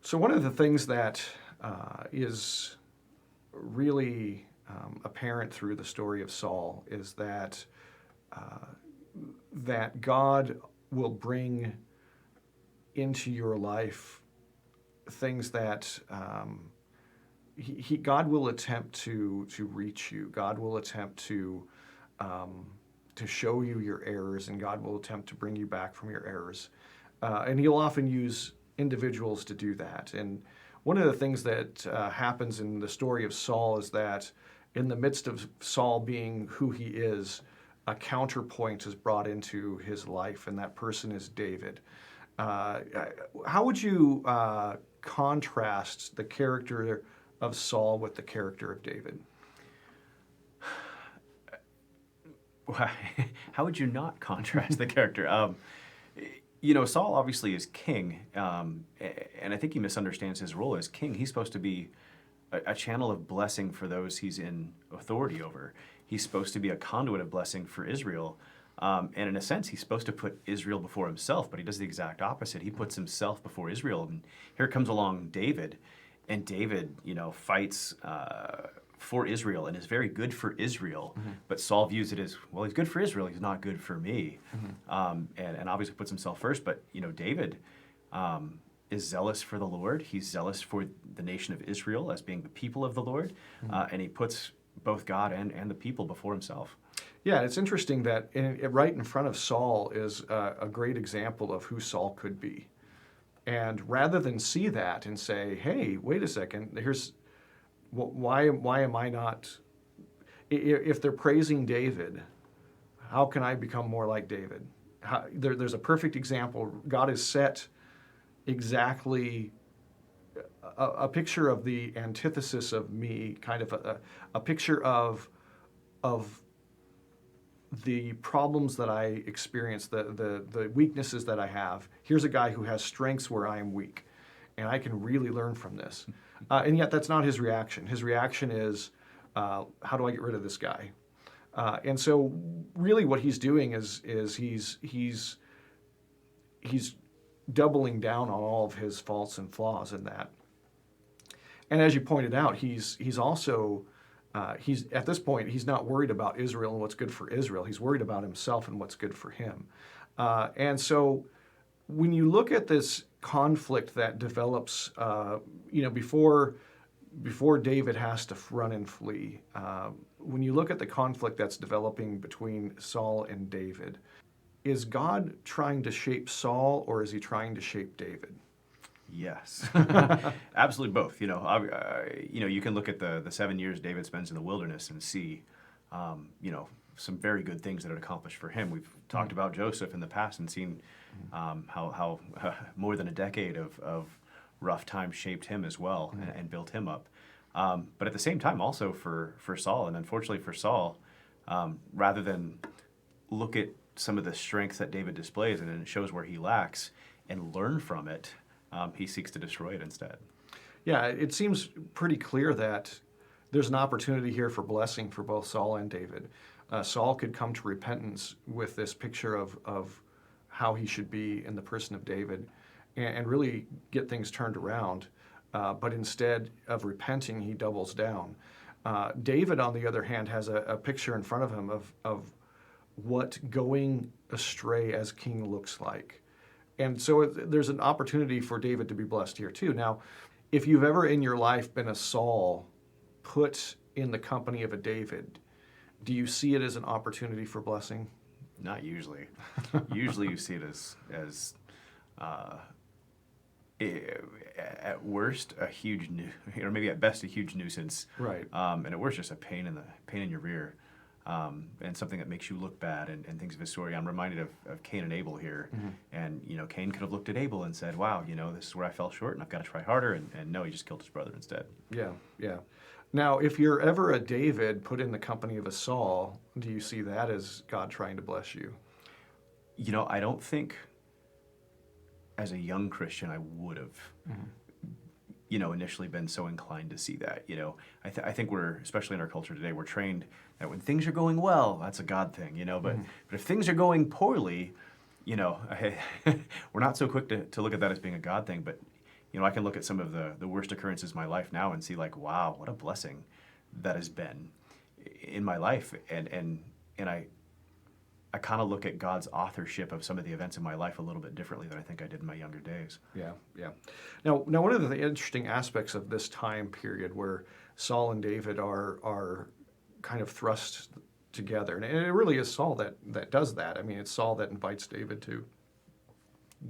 So one of the things that is really apparent through the story of Saul is that God will bring into your life things that God will attempt to reach you. God will attempt to show you your errors, and God will attempt to bring you back from your errors. And He'll often use individuals to do that. And one of the things that happens in the story of Saul is that in the midst of Saul being who he is, a counterpoint is brought into his life, and that person is David. How would you contrast the character of Saul with the character of David? How would you not contrast the character? Saul obviously is king, and I think he misunderstands his role as king. He's supposed to be a channel of blessing for those he's in authority over. He's supposed to be a conduit of blessing for Israel. And in a sense, he's supposed to put Israel before himself, but he does the exact opposite. He puts himself before Israel. And here comes along David, and David, fights for Israel and is very good for Israel. Mm-hmm. But Saul views it as, well, he's good for Israel, he's not good for me. Mm-hmm. And obviously puts himself first. But, David is zealous for the Lord. He's zealous for the nation of Israel as being the people of the Lord. Mm-hmm. And he puts both God and the people before himself. Yeah, it's interesting that right in front of Saul is a great example of who Saul could be. And rather than see that and say, hey, wait a second, why am I not, if they're praising David, how can I become more like David? There's a perfect example. God has set exactly a picture of the antithesis of me, kind of a picture of the problems that I experience, the weaknesses that I have. Here's a guy who has strengths where I am weak, and I can really learn from this. And yet that's not his reaction. His reaction is, how do I get rid of this guy? And so really what he's doing is he's doubling down on all of his faults and flaws in that. And as you pointed out, he's also at this point, he's not worried about Israel and what's good for Israel. He's worried about himself and what's good for him. And so when you look at this conflict that develops, before David has to run and flee, when you look at the conflict that's developing between Saul and David, is God trying to shape Saul, or is he trying to shape David? Yes, absolutely both. You can look at the 7 years David spends in the wilderness and see, some very good things that it accomplished for him. We've talked about Joseph in the past and seen how more than a decade of rough times shaped him as well and built him up. But at the same time, also for Saul, and unfortunately for Saul, rather than look at some of the strengths that David displays and it shows where he lacks and learn from it, he seeks to destroy it instead. Yeah, it seems pretty clear that there's an opportunity here for blessing for both Saul and David. Saul could come to repentance with this picture of how he should be in the person of David and really get things turned around. But instead of repenting, he doubles down. David, on the other hand, has a picture in front of him of what going astray as king looks like. And so there's an opportunity for David to be blessed here too. Now, if you've ever in your life been a Saul put in the company of a David, do you see it as an opportunity for blessing? Not usually. Usually you see it as at worst a huge or maybe at best a huge nuisance. Right. And at worst just a pain in your rear. And something that makes you look bad and things of his story. I'm reminded of Cain and Abel here. Mm-hmm. And, Cain could have looked at Abel and said, wow, this is where I fell short and I've got to try harder. And no, he just killed his brother instead. Yeah. Now, if you're ever a David put in the company of a Saul, do you see that as God trying to bless you? I don't think as a young Christian I would have. Mm-hmm. Initially been so inclined to see that. I think we're, especially in our culture today, we're trained that when things are going well, that's a God thing, but if things are going poorly, we're not so quick to look at that as being a God thing. But, I can look at some of the worst occurrences in my life now and see like, wow, what a blessing that has been in my life. And I kind of look at God's authorship of some of the events in my life a little bit differently than I think I did in my younger days. Yeah, yeah. Now, one of the interesting aspects of this time period where Saul and David are kind of thrust together, and it really is Saul that does that. I mean, it's Saul that invites David to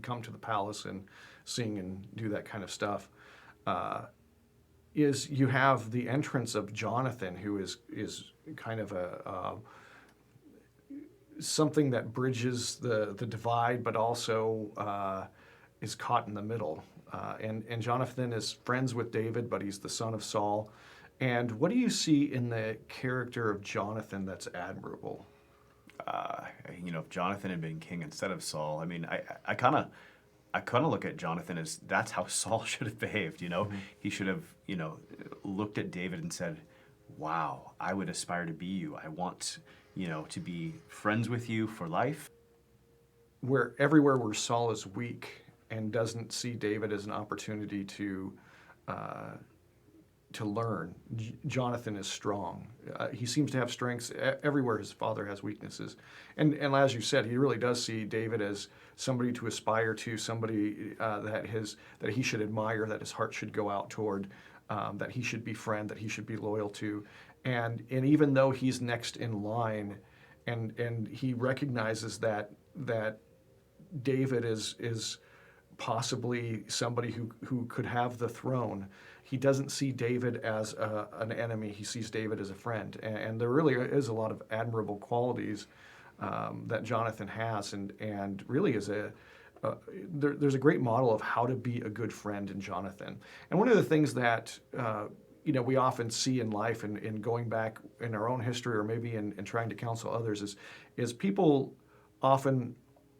come to the palace and sing and do that kind of stuff. Is you have the entrance of Jonathan, who is kind of a something that bridges the divide, but also is caught in the middle. And Jonathan is friends with David, but he's the son of Saul. And what do you see in the character of Jonathan that's admirable? If Jonathan had been king instead of Saul, I mean, I kind of look at Jonathan as that's how Saul should have behaved. Mm-hmm. He should have looked at David and said, "Wow, I would aspire to be you. I want to be friends with you for life." Everywhere where Saul is weak and doesn't see David as an opportunity to learn, Jonathan is strong. He seems to have strengths everywhere his father has weaknesses. And as you said, he really does see David as somebody to aspire to, somebody that he should admire, that his heart should go out toward, that he should befriend, that he should be loyal to. And even though he's next in line, and he recognizes that David is possibly somebody who could have the throne, he doesn't see David as an enemy. He sees David as a friend. And there really is a lot of admirable qualities that Jonathan has, and really is there's a great model of how to be a good friend in Jonathan. And one of the things that we often see in life, and in going back in our own history, or maybe in trying to counsel others, is people often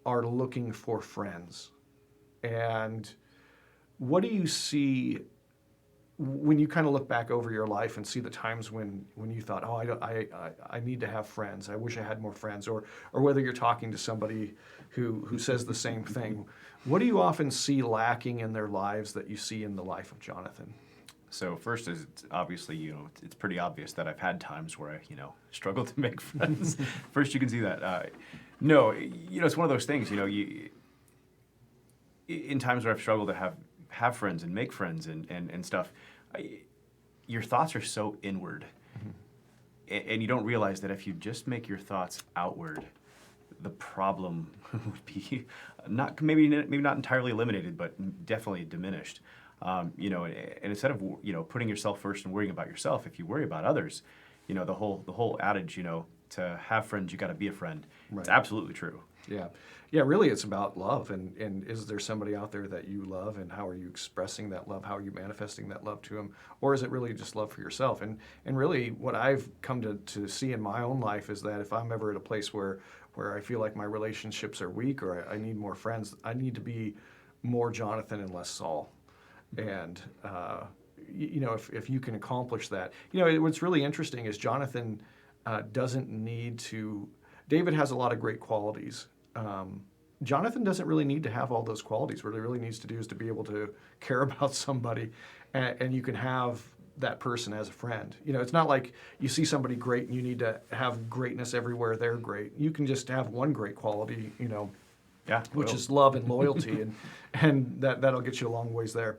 are looking for friends. And what do you see when you kind of look back over your life and see the times when you thought, oh, I need to have friends, I wish I had more friends, or whether you're talking to somebody who says the same thing, what do you often see lacking in their lives that you see in the life of Jonathan? So first is obviously, it's pretty obvious that I've had times where I, struggle to make friends. First, you can see that. No, it's one of those things, in times where I've struggled to have friends and make friends and stuff, your thoughts are so inward. Mm-hmm. And you don't realize that if you just make your thoughts outward, the problem would be maybe not entirely eliminated, but definitely diminished. And instead of putting yourself first and worrying about yourself, if you worry about others, the whole adage, to have friends, you got to be a friend. Right. It's absolutely true. Yeah. Really, it's about love, and is there somebody out there that you love, and how are you expressing that love? How are you manifesting that love to them? Or is it really just love for yourself? And really, what I've come to see in my own life is that if I'm ever at a place where I feel like my relationships are weak, or I need more friends, I need to be more Jonathan and less Saul. And if you can accomplish that, what's really interesting is Jonathan doesn't need to. David has a lot of great qualities. Jonathan doesn't really need to have all those qualities. What he really needs to do is to be able to care about somebody, and you can have that person as a friend. It's not like you see somebody great and you need to have greatness everywhere they're great. You can just have one great quality, which is love and loyalty, and that'll get you a long ways there.